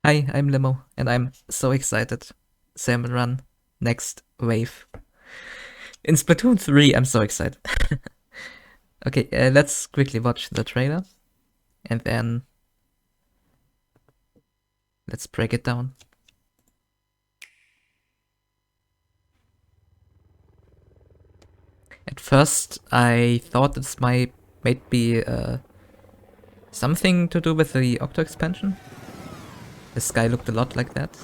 Hi, I'm Limo, and I'm so excited. Salmon Run, next wave. In Splatoon 3, I'm so excited. Okay, let's quickly watch the trailer, and then let's break it down. At first, I thought this might be something to do with the Octo expansion. The sky looked a lot like that.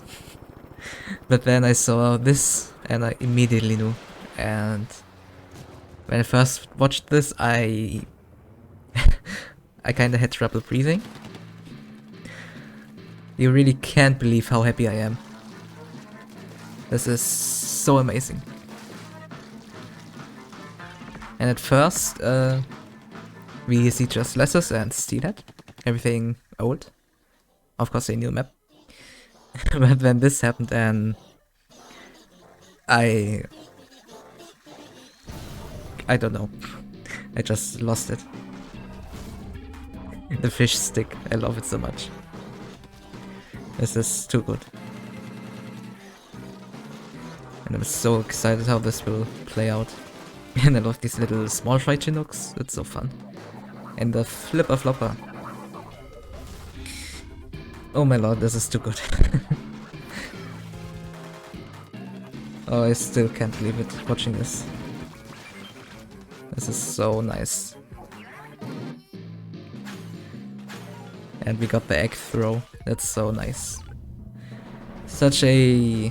But then I saw this, and I immediately knew. And when I first watched this, I kinda had trouble breathing. You really can't believe how happy I am. This is so amazing. And at first, we see just Lesses and Steelhead. Everything old. Of course, a new map. But then this happened, and I don't know. I just lost it. The fish stick. I love it so much. This is too good. And I'm so excited how this will play out. And I love these little small fry Chinooks. It's so fun. And the flipper flopper. Oh my lord, this is too good. Oh, I still can't believe it watching this. This is so nice. And we got the egg throw. That's so nice. Such a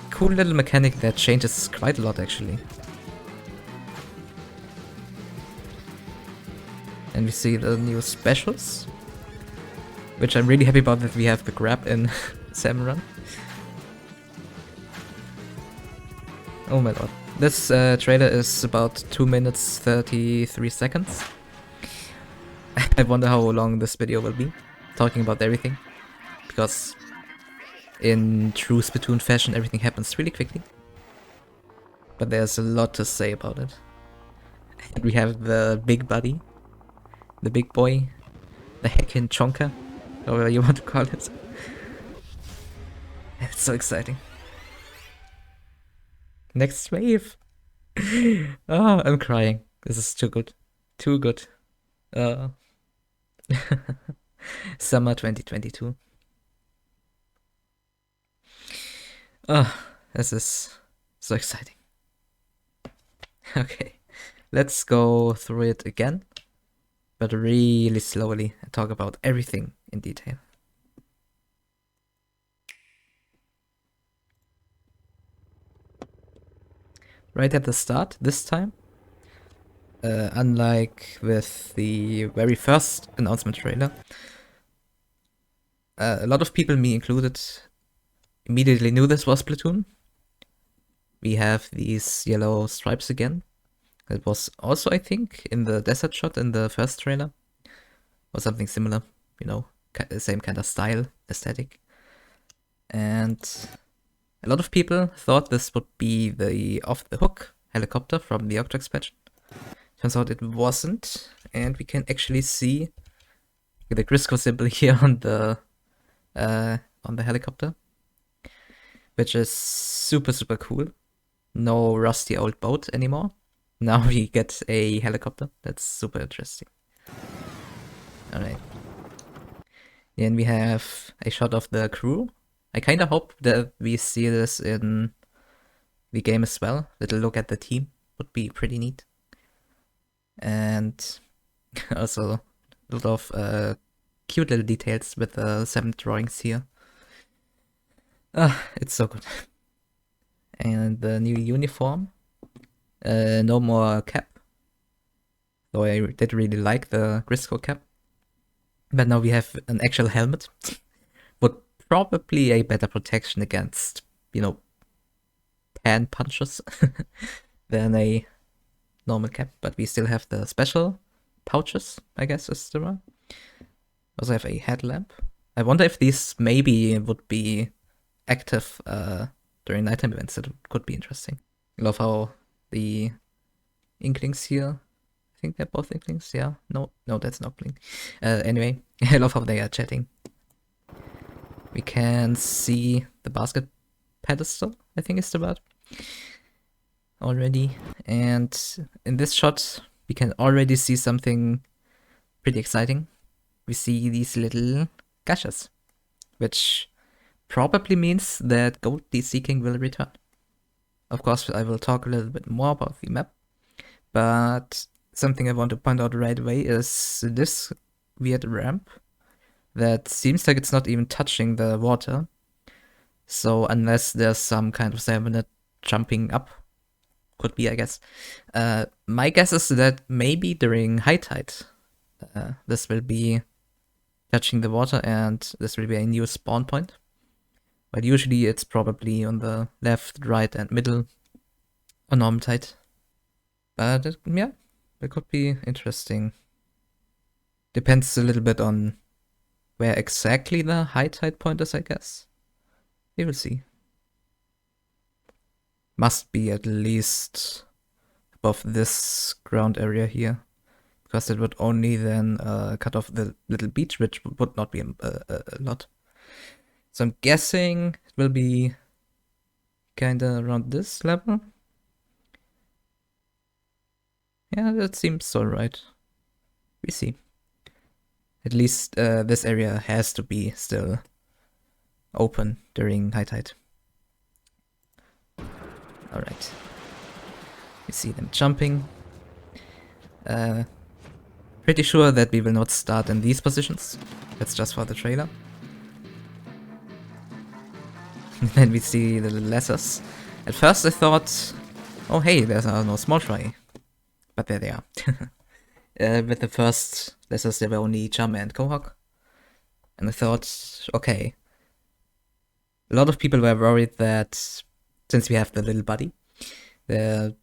cool little mechanic that changes quite a lot actually. And we see the new specials, which I'm really happy about that we have the grab in Salmon Run. Oh my lord. This trailer is about 2 minutes 33 seconds. I wonder how long this video will be, talking about everything. Because in true Splatoon fashion, everything happens really quickly. But there's a lot to say about it. And we have the big buddy, the big boy, the heckin' chonka, however you want to call it. It's so exciting. Next wave! Oh, I'm crying. This is too good. Too good. Summer 2022. This is so exciting. Okay, let's go through it again, but really slowly and talk about everything in detail. Right at the start, this time, unlike with the very first announcement trailer, a lot of people, me included, immediately knew this was Splatoon. We have these yellow stripes again. It was also, I think, in the desert shot in the first trailer. Or something similar, you know, same kind of style, aesthetic. And a lot of people thought this would be the off-the-hook helicopter from the DUCT expansion. Turns out it wasn't, and we can actually see the Grisco symbol here on the helicopter, which is super cool. No rusty old boat anymore. Now we get a helicopter. That's super interesting. Alright. Then we have a shot of the crew. I kinda hope that we see this in the game as well. Little look at the team would be pretty neat. And also a lot of cute little details with the 7 drawings here. It's so good. And the new uniform. No more cap. Though I did really like the Grisco cap. But now we have an actual helmet. Would probably a better protection against, you know, pan punches than a normal cap. But we still have the special pouches, I guess is the one. Also have a headlamp. I wonder if these maybe would be active during nighttime events. That could be interesting. I love how the Inklings here, I think they're both Inklings, yeah. No, that's not Inkling. Anyway, I love how they are chatting. We can see the basket pedestal, I think is the word, already. And in this shot, we can already see something pretty exciting. We see these little gashes, which probably means that Gold DC King will return. Of course, I will talk a little bit more about the map, but something I want to point out right away is this weird ramp that seems like it's not even touching the water. So unless there's some kind of salmon jumping up, could be, I guess. My guess is that maybe during high tide, this will be touching the water and this will be a new spawn point. But usually it's probably on the left, right, and middle on normal tide. But yeah, it could be interesting. Depends a little bit on where exactly the high tide point is, I guess. We will see. Must be at least above this ground area here, because it would only then cut off the little beach, which would not be a lot. So I'm guessing it will be kinda around this level. Yeah, that seems alright. We see. At least this area has to be still open during high tide. Alright. You see them jumping. Pretty sure that we will not start in these positions. That's just for the trailer. Then we see the little lasers. At first I thought, oh hey, there's no small fry. But there they are. With the first lasers there were only Chum and Quahog. And I thought, okay. A lot of people were worried that since we have the little buddy, that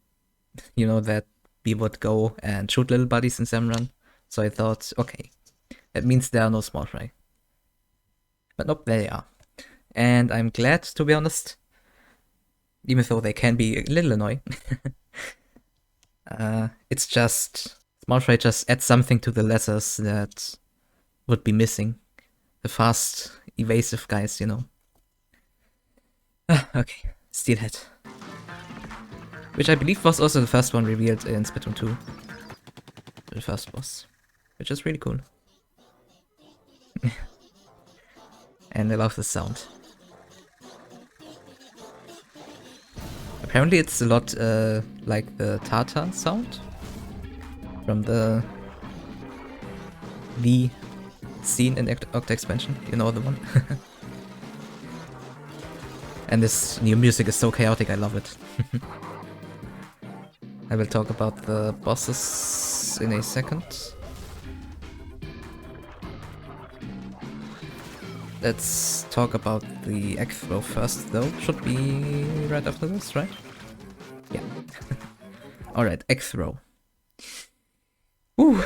we would go and shoot little buddies in Salmon Run. So I thought, okay, that means there are no small fry. But nope, there they are. And I'm glad, to be honest, even though they can be a little annoying. It's just, small fry just adds something to the lasers that would be missing. The fast, evasive guys, you know. Okay, Steelhead. Which I believe was also the first one revealed in Splatoon 2. The first boss. Which is really cool. And I love the sound. Apparently it's a lot like the Tata sound from the scene in Octa Expansion, you know the one. And this new music is so chaotic, I love it. I will talk about the bosses in a second. Let's talk about the egg throw first, though. Should be right after this, right? Yeah. Alright, egg throw. Ooh,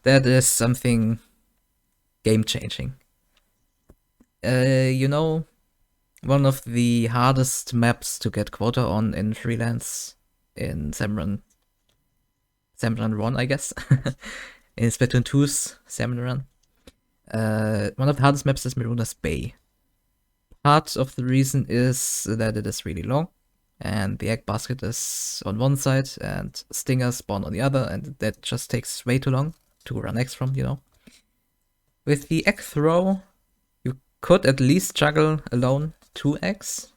that is something game-changing. You know, one of the hardest maps to get quota on in freelance in Salmon Run 1, I guess. In Splatoon 2's Salmon Run. One of the hardest maps is Maruna's Bay. Part of the reason is that it is really long, and the egg basket is on one side, and stingers spawn on the other, and that just takes way too long to run eggs from, you know. With the egg throw, you could at least juggle alone 2 eggs,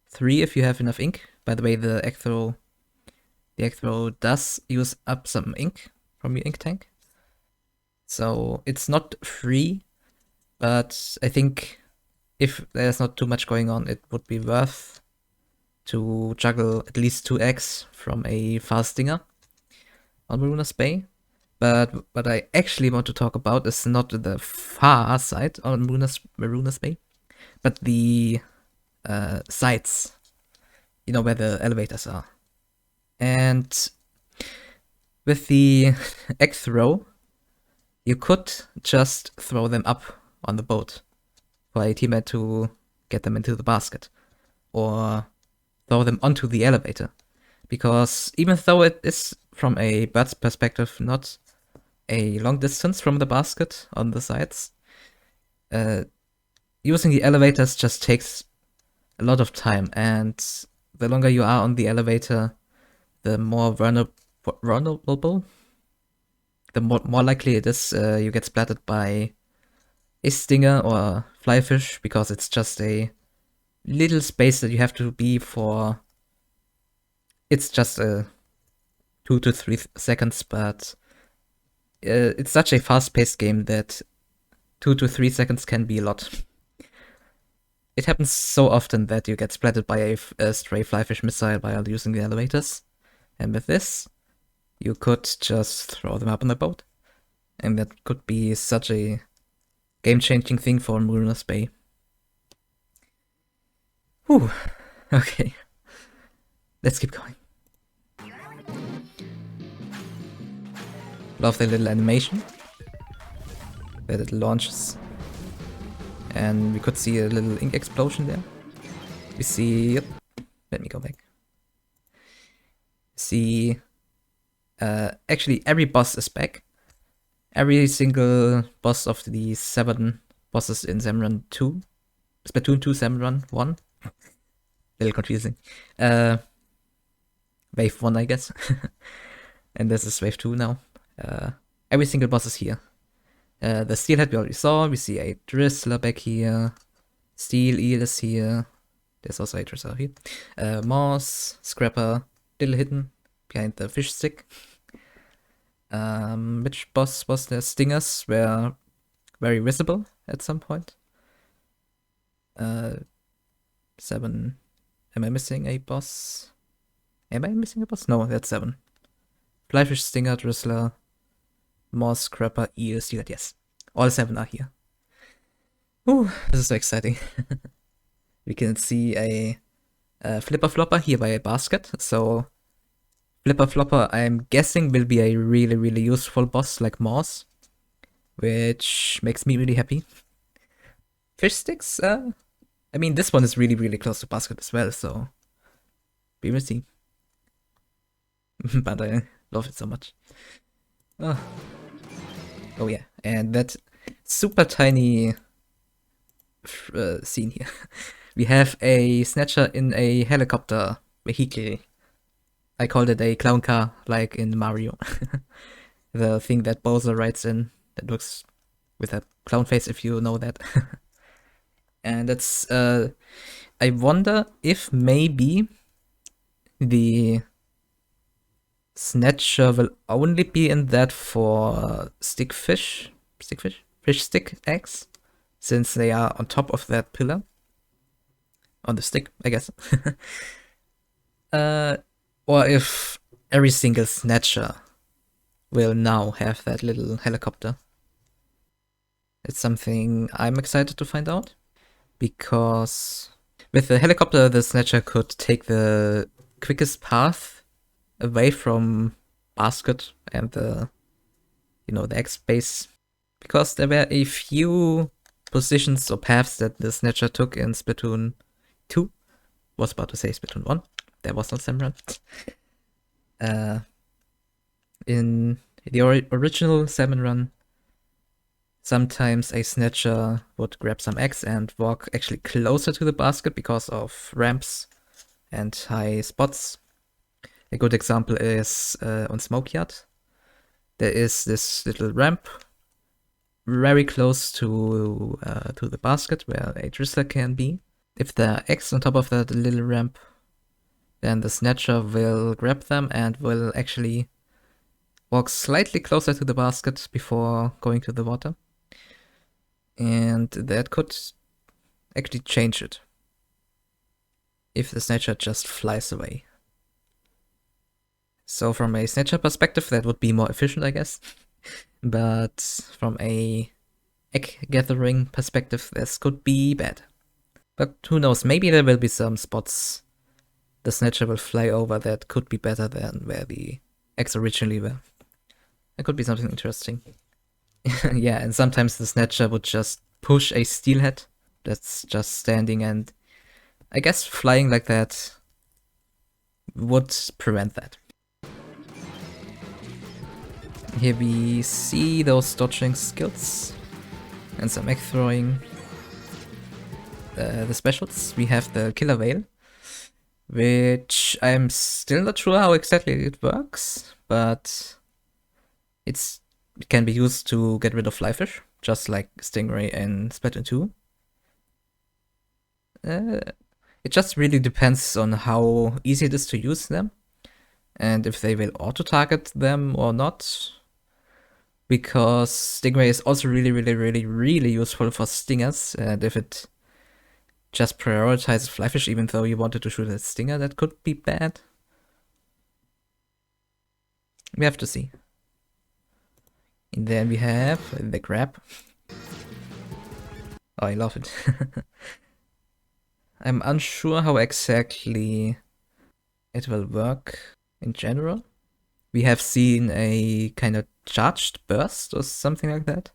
3 if you have enough ink. By the way, the egg throw does use up some ink from your ink tank. So it's not free, but I think if there's not too much going on, it would be worth to juggle at least 2 eggs from a fast stinger on Maruna's Bay. But what I actually want to talk about is not the far side on Maruna's Bay, but the sides, you know, where the elevators are. And with the egg throw, you could just throw them up on the boat for a teammate to get them into the basket, or throw them onto the elevator. Because even though it is, from a bird's perspective, not a long distance from the basket on the sides, using the elevators just takes a lot of time, and the longer you are on the elevator, the more vulnerable, the more likely it is you get splattered by a stinger or a flyfish, because it's just a little space that you have to be for. It's just a 2 to 3 seconds, but it's such a fast-paced game that 2 to 3 seconds can be a lot. It happens so often that you get splattered by a stray flyfish missile while using the elevators, and with this, you could just throw them up on the boat, and that could be such a game-changing thing for Mariner's Bay. Whew. Okay. Let's keep going. Love the little animation that it launches. And we could see a little ink explosion there. We see... Yep. Let me go back. See... actually, every boss is back. Every single boss of the 7 bosses in Salmon Run 2. Splatoon 2, Salmon Run 1. Little confusing. Wave 1, I guess. And this is Wave 2 now. Every single boss is here. The steelhead we already saw. We see a drizzler back here. Steel eel is here. There's also a drizzler here. Moss, scrapper, little hidden behind the fish stick. Which boss was there? Stingers were very visible at some point. 7. Am I missing a boss? Am I missing a boss? No, that's 7. Flyfish, stinger, drizzler, moss, scrapper, eel, steelhead. Yes, all 7 are here. Ooh, this is so exciting. We can see a flipper flopper here by a basket. So flipper flopper, I'm guessing, will be a really useful boss like Moss, which makes me really happy. Fish sticks, I mean, this one is really close to basket as well, so we will see. But I love it so much. Oh yeah, and that super tiny scene here. We have a snatcher in a helicopter vehicle. I called it a clown car, like in Mario. The thing that Bowser rides in, that looks with a clown face, if you know that. And it's, I wonder if maybe the snatcher will only be in that for fish stick eggs, since they are on top of that pillar. On the stick, I guess. Or if every single snatcher will now have that little helicopter. It's something I'm excited to find out, because with the helicopter, the snatcher could take the quickest path away from basket and the egg space, because there were a few positions or paths that the snatcher took in Splatoon 2. Was about to say Splatoon 1. There was no Salmon Run. In the original Salmon Run, sometimes a snatcher would grab some eggs and walk actually closer to the basket because of ramps and high spots. A good example is on Smokeyard. There is this little ramp very close to the basket where a drizzler can be. If there are eggs on top of that little ramp, then the snatcher will grab them and will actually walk slightly closer to the basket before going to the water. And that could actually change it if the snatcher just flies away. So from a snatcher perspective, that would be more efficient, I guess. But from a egg gathering perspective, this could be bad. But who knows, maybe there will be some spots the snatcher will fly over that could be better than where the eggs originally were. That could be something interesting. Yeah, and sometimes the snatcher would just push a steelhead that's just standing, and I guess flying like that would prevent that. Here we see those dodging skills and some egg throwing. the specials. We have the Killer Whale, which I'm still not sure how exactly it works, but it can be used to get rid of flyfish, just like Stingray and Splatoon 2. It just really depends on how easy it is to use them, and if they will auto-target them or not. Because Stingray is also really useful for stingers, and if it just prioritizes flyfish even though you wanted to shoot a stinger, that could be bad. We have to see. And then we have the crab. Oh, I love it. I'm unsure how exactly it will work in general. We have seen a kind of charged burst or something like that.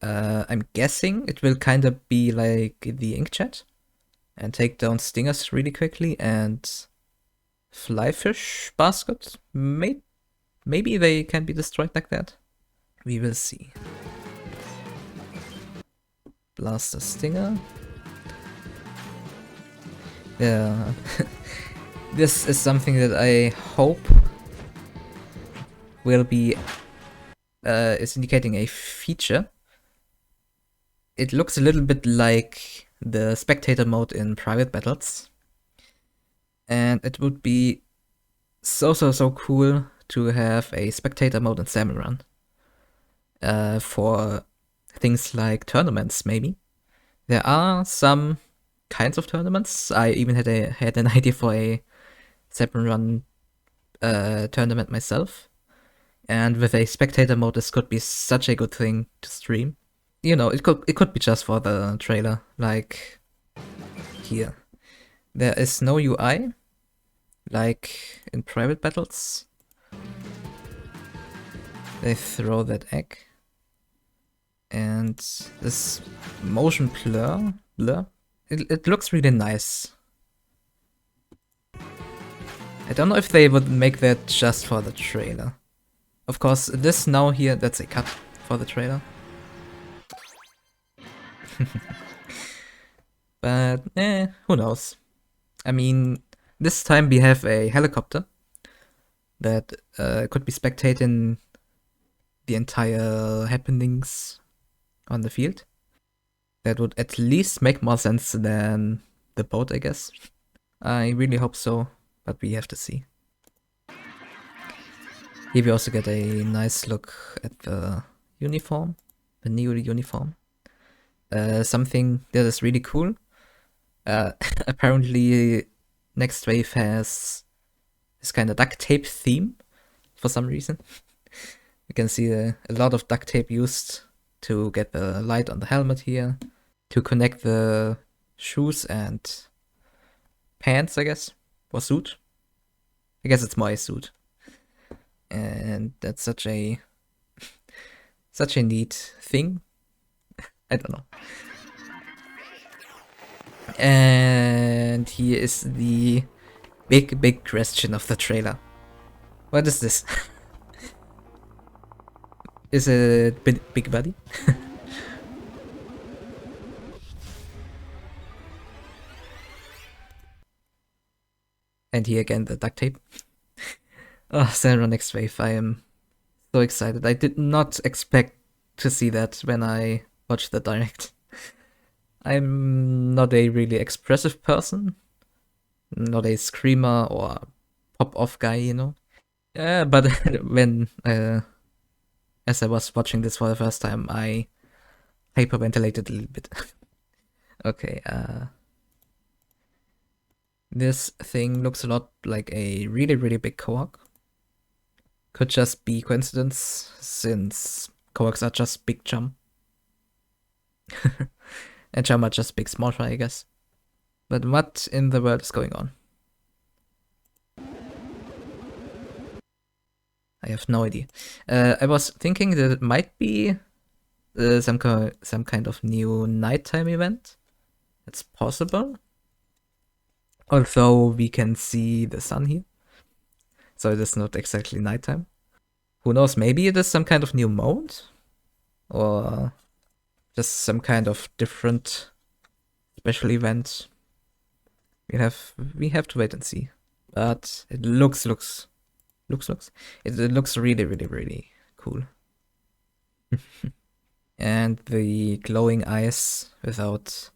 I'm guessing it will kind of be like the inkjet and take down stingers really quickly, and flyfish basket, maybe they can be destroyed like that. We will see. Blaster stinger. Yeah. This is something that I hope will be is indicating a feature. It looks a little bit like the spectator mode in private battles, and it would be so cool to have a spectator mode in Salmon Run for things like tournaments. Maybe there are some kinds of tournaments. I even had an idea for a Salmon Run tournament myself, and with a spectator mode, this could be such a good thing to stream. You know, it could be just for the trailer, like here. There is no UI, like in private battles. They throw that egg. And this motion blur, it looks really nice. I don't know if they would make that just for the trailer. Of course, this now here, that's a cut for the trailer. But who knows? I mean, this time we have a helicopter that could be spectating the entire happenings on the field. That would at least make more sense than the boat, I guess. I really hope so, but we have to see. Here we also get a nice look at the uniform, the new uniform. Something that is really cool. Apparently, Next Wave has this kind of duct tape theme for some reason. You can see a lot of duct tape used to get the light on the helmet here, to connect the shoes and pants, I guess, or suit. I guess it's more a suit. And that's such a neat thing. I don't know. And here is the big question of the trailer. What is this? Is it Big Buddy? And here again the duct tape. Oh, Salmon Run Next Wave, I am so excited. I did not expect to see that when I watched the direct. I'm not a really expressive person, not a screamer or pop-off guy, you know. But when, as I was watching this for the first time, I hyperventilated a little bit. Okay, this thing looks a lot like a really big Cohog. Could just be coincidence, since Cohogs are just big chum. And chum are just big small fry, I guess. But what in the world is going on? I have no idea. I was thinking that it might be some kind of new nighttime event. It's possible. Although we can see the sun here. So it is not exactly nighttime. Who knows, maybe it is some kind of new mode? Or just some kind of different special event. We have to wait and see. But it looks it looks really cool. And the glowing eyes without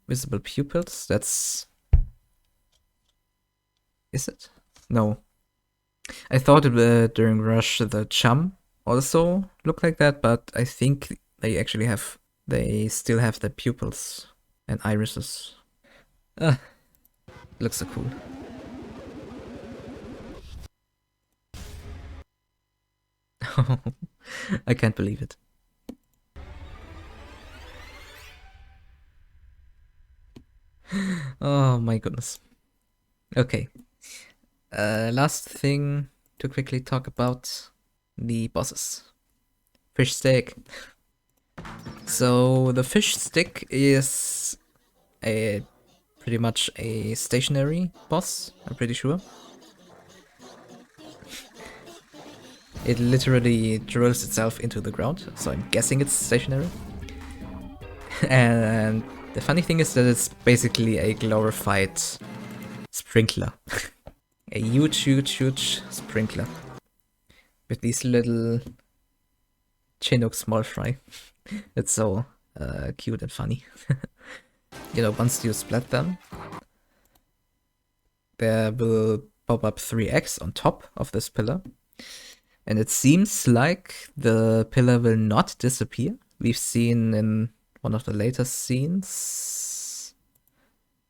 visible pupils, that's... Is it? No. I thought during Rush the chum also looked like that, but I think they still have the pupils and irises. Looks so cool. I can't believe it. Oh my goodness. Okay. Last thing to quickly talk about, the bosses. Fish stick. So the fish stick is pretty much a stationary boss, I'm pretty sure. It literally drills itself into the ground, so I'm guessing it's stationary. And the funny thing is that it's basically a glorified sprinkler. A huge sprinkler. With these little Chinook small fry. It's so cute and funny. You know, once you splat them, there will pop up 3x on top of this pillar. And it seems like the pillar will not disappear. We've seen in one of the later scenes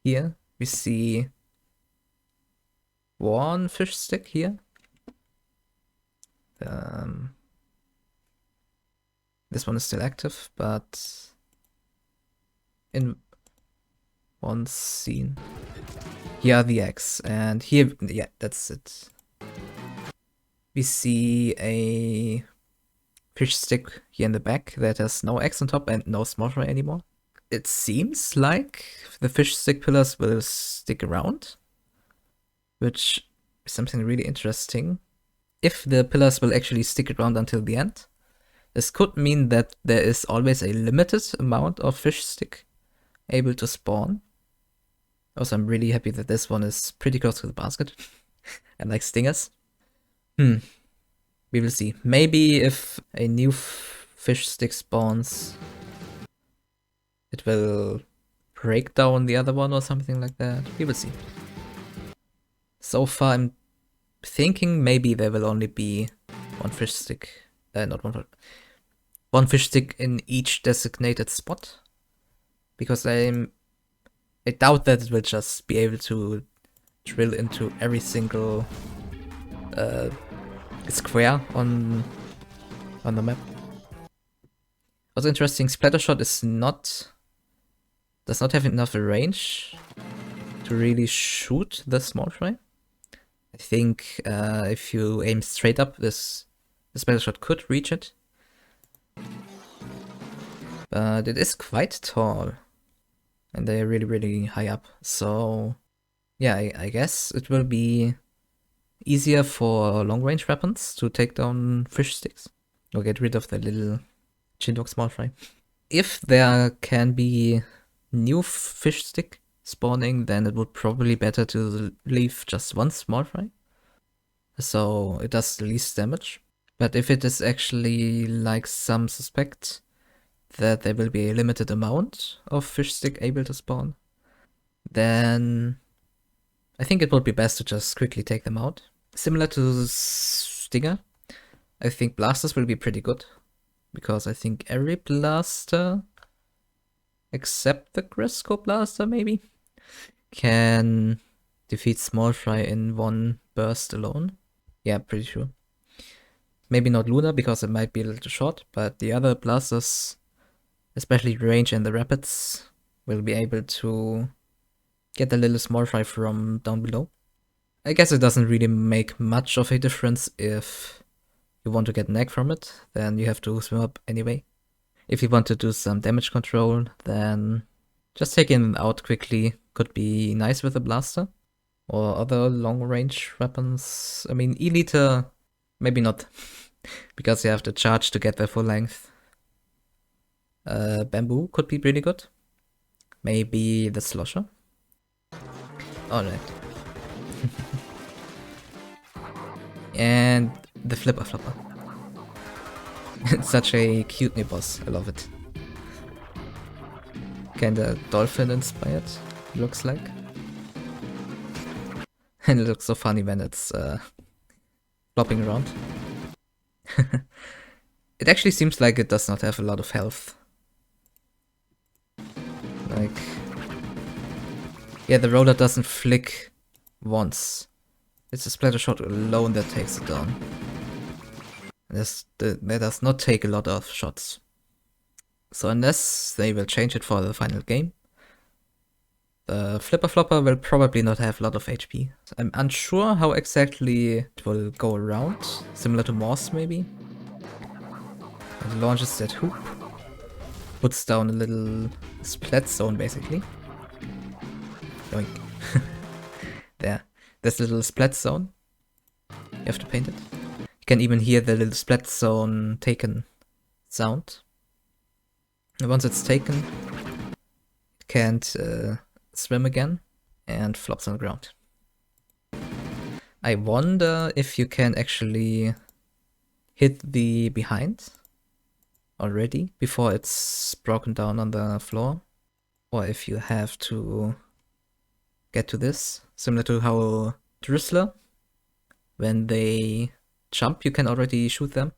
here, we see one fish stick here. This one is still active, but in one scene, here are the eggs, and here, yeah, that's it. We see a fish stick here in the back that has no eggs on top and no small fry anymore. It seems like the fish stick pillars will stick around, which is something really interesting. If the pillars will actually stick around until the end, this could mean that there is always a limited amount of fish stick able to spawn. Also, I'm really happy that this one is pretty close to the basket and like stingers. We will see. Maybe if a new fish stick spawns, it will break down the other one or something like that. We will see. So far, I'm thinking maybe there will only be one fish stick. One fish stick in each designated spot. Because I doubt that it will just be able to drill into every single square on the map. Also interesting, Splattershot does not have enough range to really shoot the small fry. I think if you aim straight up, the Splattershot could reach it. But it is quite tall. And they're really high up. So yeah, I guess it will be easier for long-range weapons to take down fish sticks or get rid of the little Chinook small fry. If there can be new fish stick spawning, then it would probably be better to leave just one small fry, so it does the least damage. But if it is actually like some suspect that there will be a limited amount of fish stick able to spawn, then I think it would be best to just quickly take them out. Similar to Stinger, I think blasters will be pretty good, because I think every blaster, except the Grisco blaster maybe, can defeat small fry in one burst alone. Yeah, pretty sure. Maybe not Luna, because it might be a little short, but the other blasters, especially range and the rapids, will be able to get the little small fry from down below. I guess it doesn't really make much of a difference if you want to get an egg from it, then you have to swim up anyway. If you want to do some damage control, then just taking it out quickly could be nice with a blaster or other long-range weapons. I mean, Eliter, maybe not, because you have to charge to get the full length. Bamboo could be pretty good. Maybe the slosher? Alright. And the flipper flopper. It's such a cute new boss, I love it. Kinda dolphin inspired, looks like. And it looks so funny when it's flopping around. It actually seems like it does not have a lot of health. Like... yeah, the roller doesn't flick once. It's a splatter shot alone that takes it down. That does not take a lot of shots. So unless they will change it for the final game, the flipper flopper will probably not have a lot of HP. I'm unsure how exactly it will go around, similar to Morse maybe. It launches that hoop, puts down a little splat zone basically. Yoink. There's a little splat zone. You have to paint it. You can even hear the little splat zone taken sound. And once it's taken, it can't swim again and flops on the ground. I wonder if you can actually hit the behind already before it's broken down on the floor, or if you have to get to this, similar to how Drizzler, when they jump you can already shoot them.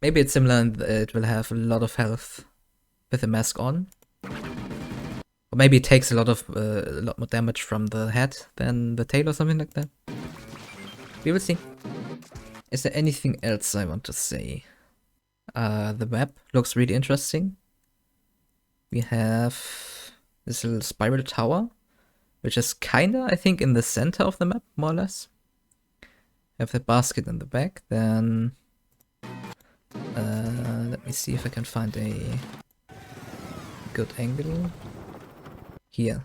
Maybe it's similar and it will have a lot of health with the mask on. Or maybe it takes a lot more damage from the head than the tail or something like that. We will see. Is there anything else I want to say? The map looks really interesting. We have this little spiral tower, which is kinda, I think, in the center of the map, more or less. Have the basket in the back, then... let me see if I can find a good angle. Here.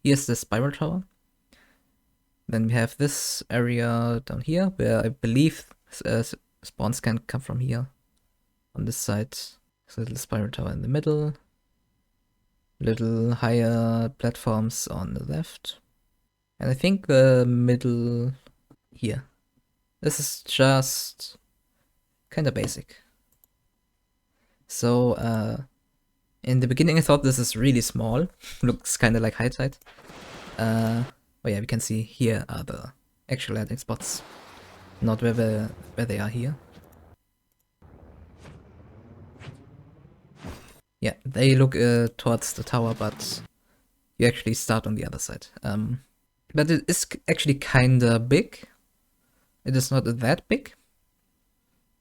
Here's the spiral tower. Then we have this area down here, where I believe spawns can come from here. On this side. So little spiral tower in the middle. Little higher platforms on the left. And I think the middle here. This is just kind of basic. So in the beginning I thought this is really small. Looks kind of like high tide. Oh yeah, we can see here are the actual landing spots. Not where they are here. Yeah, they look towards the tower, but you actually start on the other side. But it is actually kinda big. It is not that big.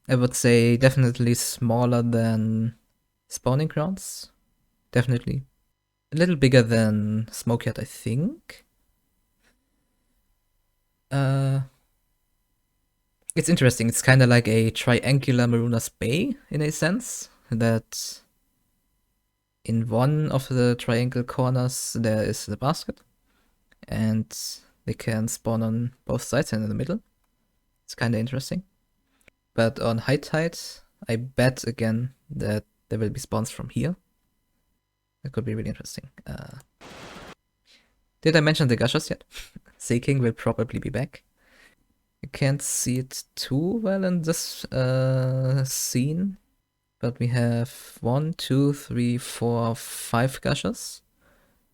I would say definitely smaller than spawning grounds. Definitely. A little bigger than Smokeyard, I think. It's interesting. It's kind of like a triangular Maruna's Bay in a sense. That in one of the triangle corners there is the basket. And they can spawn on both sides and in the middle. It's kind of interesting. But on high tide, I bet again that there will be spawns from here. That could be really interesting. Did I mention the gushers yet? Seeking will probably be back. You can't see it too well in this scene. But we have 1, 2, 3, 4, 5 gushers.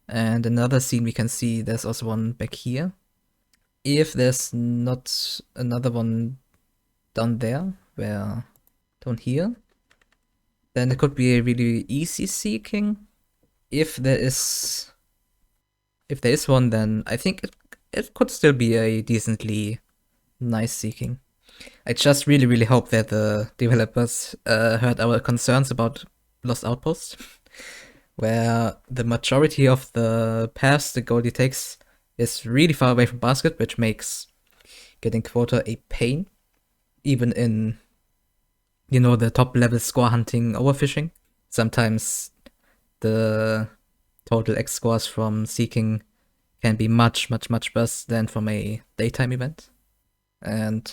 And another scene we can see there's also one back here. If there's not another one down there, down here, then it could be a really easy seeking. If there is one, then I think it could still be a decently nice seeking. I just really hope that the developers heard our concerns about Lost Outpost, where the majority of the paths the goalie takes is really far away from basket, which makes getting quota a pain, even in, you know, the top level score hunting overfishing. Sometimes the total X scores from seeking can be much worse than from a daytime event. And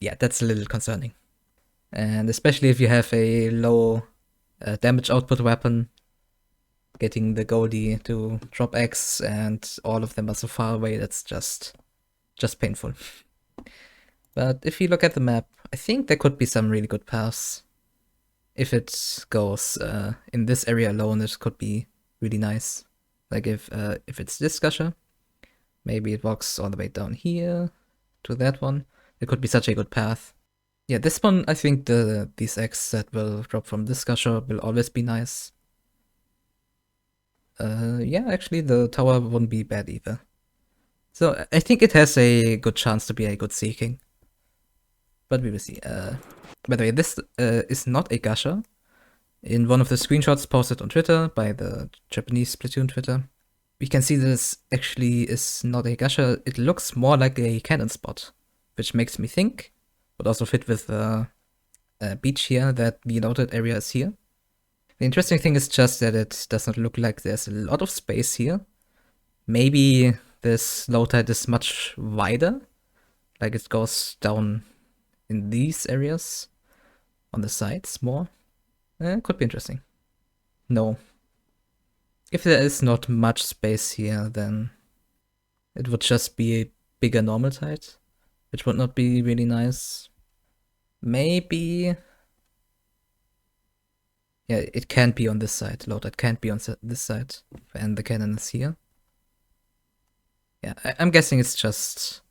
yeah, that's a little concerning. And especially if you have a low damage output weapon, getting the Goldie to drop X and all of them are so far away, that's just painful. But if you look at the map, I think there could be some really good paths. If it goes in this area alone, it could be really nice. Like if it's this gusher, maybe it walks all the way down here to that one. It could be such a good path. Yeah, this one, I think these X that will drop from this gusher will always be nice. Yeah, actually the tower wouldn't be bad either. So I think it has a good chance to be a good seeking. But we will see. By the way, this is not a gusher. In one of the screenshots posted on Twitter by the Japanese Splatoon Twitter, we can see this actually is not a gusher. It looks more like a cannon spot, which makes me think, would also fit with the beach here, that the loaded area is here. The interesting thing is just that it does not look like there's a lot of space here. Maybe this low tide is much wider, like it goes down in these areas on the sides more. Could be interesting. No. If there is not much space here, then it would just be a bigger normal tide, which would not be really nice. Maybe... Yeah, it can't be on this side. Low tide can't be on this side, and the cannon is here. Yeah, I'm guessing it's just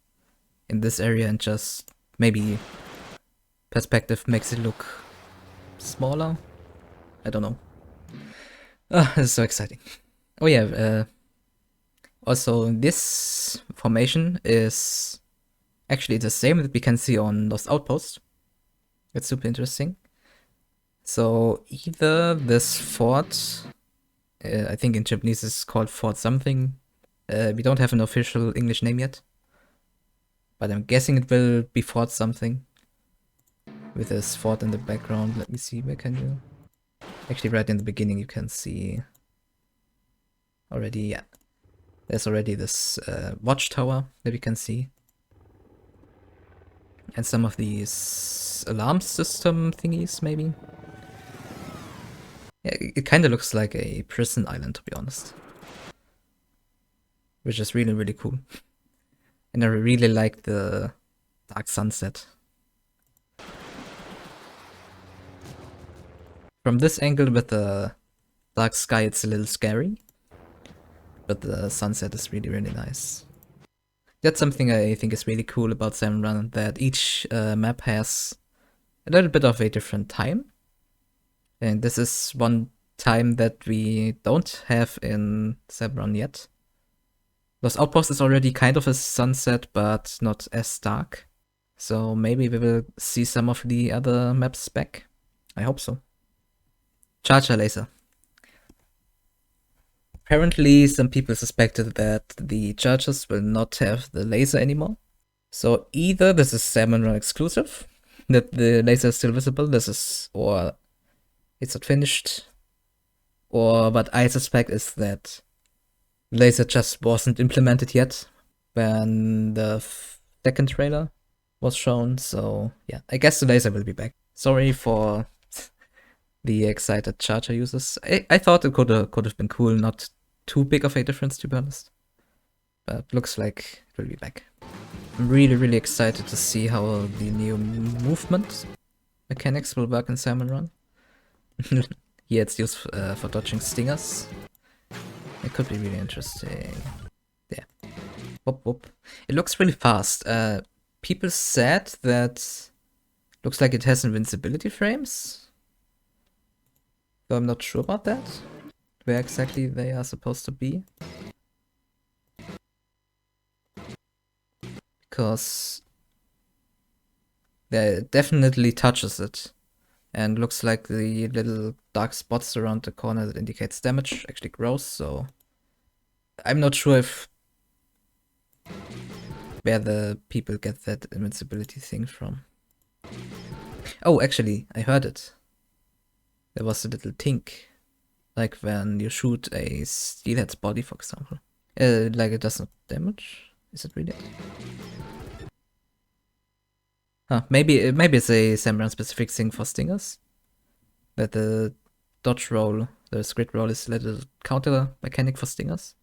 in this area, and just maybe perspective makes it look smaller. I don't know. This is so exciting. Oh yeah, also this formation is actually the same that we can see on Lost Outpost. It's super interesting. So either this fort, I think in Japanese it's called Fort something. We don't have an official English name yet, but I'm guessing it will be Fort something. With this fort in the background, let me see, where can you... Actually right in the beginning you can see already, yeah. There's already this watchtower that we can see. And some of these alarm system thingies, maybe. Yeah, it kind of looks like a prison island, to be honest. Which is really, really cool. And I really like the dark sunset. From this angle with the dark sky, it's a little scary. But the sunset is really, really nice. That's something I think is really cool about Salmon Run, that each map has a little bit of a different time. And this is one time that we don't have in Salmon Run yet. Lost Outpost is already kind of a sunset, but not as dark. So maybe we will see some of the other maps back. I hope so. Charger laser. Apparently, some people suspected that the chargers will not have the laser anymore. So either this is Salmon Run exclusive, that the laser is still visible, or it's not finished, or what I suspect is that laser just wasn't implemented yet when the second trailer was shown. So yeah, I guess the laser will be back. Sorry for the excited charger users. I thought it could have been cool, not too big of a difference, to be honest. But looks like it will be back. I'm really, really excited to see how the new movement mechanics will work in Salmon Run. Yeah, it's used for dodging stingers. It could be really interesting. Yeah. Whoop whoop. It looks really fast. People said that looks like it has invincibility frames. Though I'm not sure about that. Where exactly they are supposed to be. Because there definitely touches it. And looks like the little dark spots around the corner that indicates damage actually grows, so I'm not sure if where the people get that invincibility thing from. Oh, actually, I heard it. There was a little tink. Like when you shoot a steelhead's body, for example. Like it does not damage? Is it really? Huh, maybe it's a Salmon Run specific thing for stingers. That the dodge roll The squid roll is a little counter mechanic for stingers.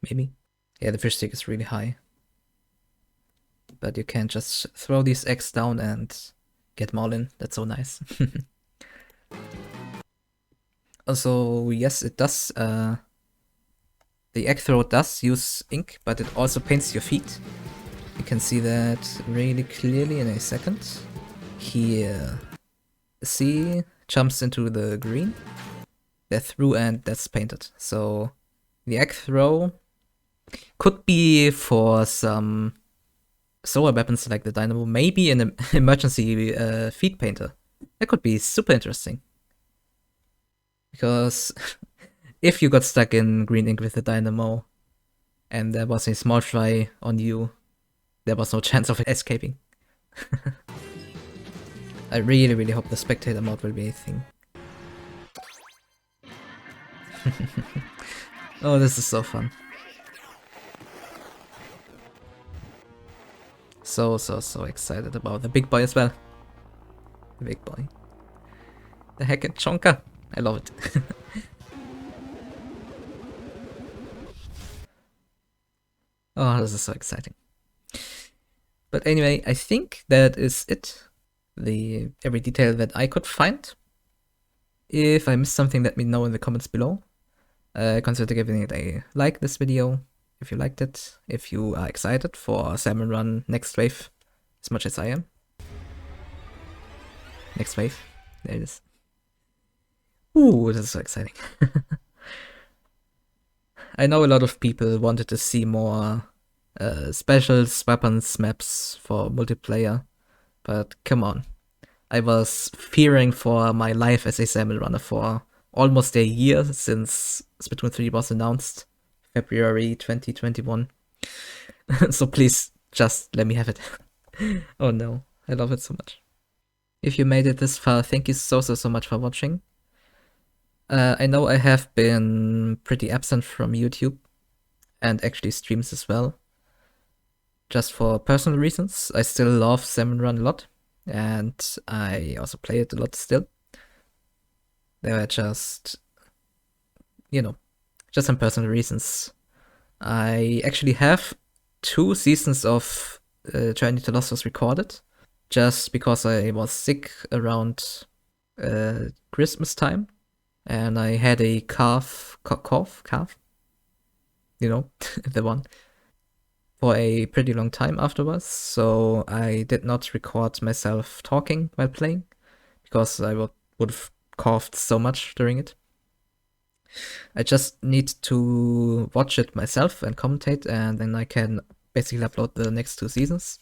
Maybe. Yeah, the fish stick is really high. But you can just throw these eggs down and get them all in. That's so nice. Also, yes, it does. The egg throw does use ink, but it also paints your feet. You can see that really clearly in a second. Here, see, jumps into the green. They're through and that's painted. So the egg throw could be for some slower weapons like the dynamo, maybe an emergency feet painter. That could be super interesting. Because if you got stuck in green ink with the dynamo and there was a small fry on you, there was no chance of escaping. I really, really hope the spectator mode will be a thing. Oh, this is so fun. So excited about the big boy as well. The big boy. The heck and chonka. I love it. Oh, this is so exciting. But anyway, I think that is it. Every detail that I could find. If I missed something, let me know in the comments below. Consider giving it a like this video if you liked it, if you are excited for Salmon Run Next Wave as much as I am. Next Wave, there it is. Ooh, this is so exciting. I know a lot of people wanted to see more specials, weapons, maps for multiplayer, but come on. I was fearing for my life as a salmon runner for almost a year since Splatoon 3 was announced, February 2021. So please, just let me have it. Oh no, I love it so much. If you made it this far, thank you so much for watching. I know I have been pretty absent from YouTube and actually streams as well. Just for personal reasons. I still love Salmon Run a lot, and I also play it a lot still. There are just, you know, just some personal reasons. I actually have 2 seasons of Journey to Lost was recorded, just because I was sick around Christmas time, and I had a cough, you know, the one, for a pretty long time afterwards, so I did not record myself talking while playing, because I would have coughed so much during it. I just need to watch it myself and commentate, and then I can basically upload the next 2 seasons.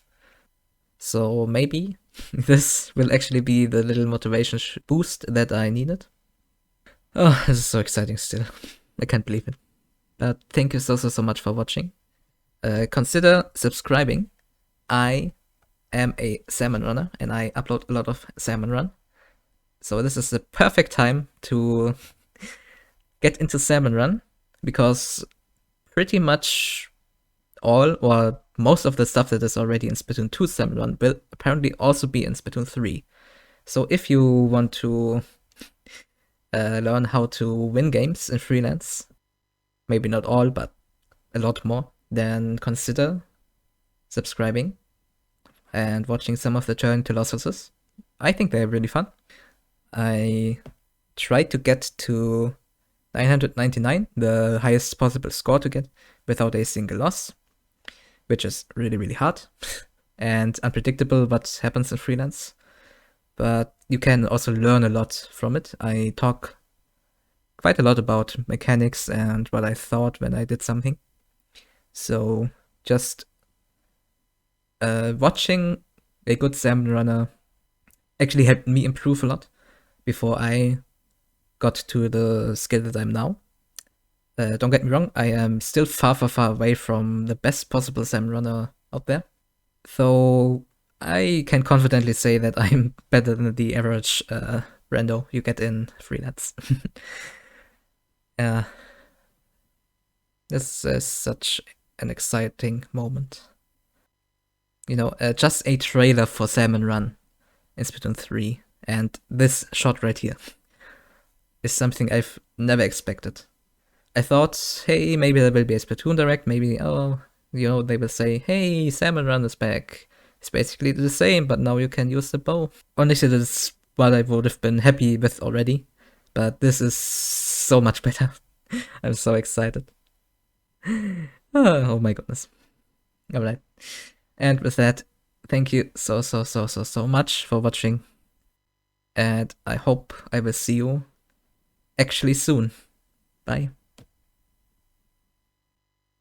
So maybe this will actually be the little motivation boost that I needed. Oh, this is so exciting still. I can't believe it. But thank you so much for watching. Consider subscribing. I am a salmon runner and I upload a lot of Salmon Run. So this is the perfect time to get into Salmon Run, because pretty much all or most of the stuff that is already in Splatoon 2 Salmon Run will apparently also be in Splatoon 3. So if you want to learn how to win games in freelance, maybe not all, but a lot more, then consider subscribing and watching some of the Journey to Lost. I think they're really fun. I tried to get to 999, the highest possible score to get, without a single loss, which is really hard and unpredictable what happens in freelance. But you can also learn a lot from it. I talk quite a lot about mechanics and what I thought when I did something. So just watching a good salmon runner actually helped me improve a lot before I got to the skill that I'm now. Don't get me wrong, I am still far away from the best possible salmon runner out there. Though I can confidently say that I'm better than the average rando you get in freelance. This is such an exciting moment. You know, just a trailer for Salmon Run in Splatoon 3, and this shot right here. is something I've never expected. I thought, hey, maybe there will be a Splatoon Direct, maybe, they will say, hey, Salmon Run is back. It's basically the same, but now you can use the bow. Honestly, this is what I would have been happy with already, but this is so much better. I'm so excited. Oh my goodness. Alright. And with that, thank you so much for watching. And I hope I will see you actually soon. Bye.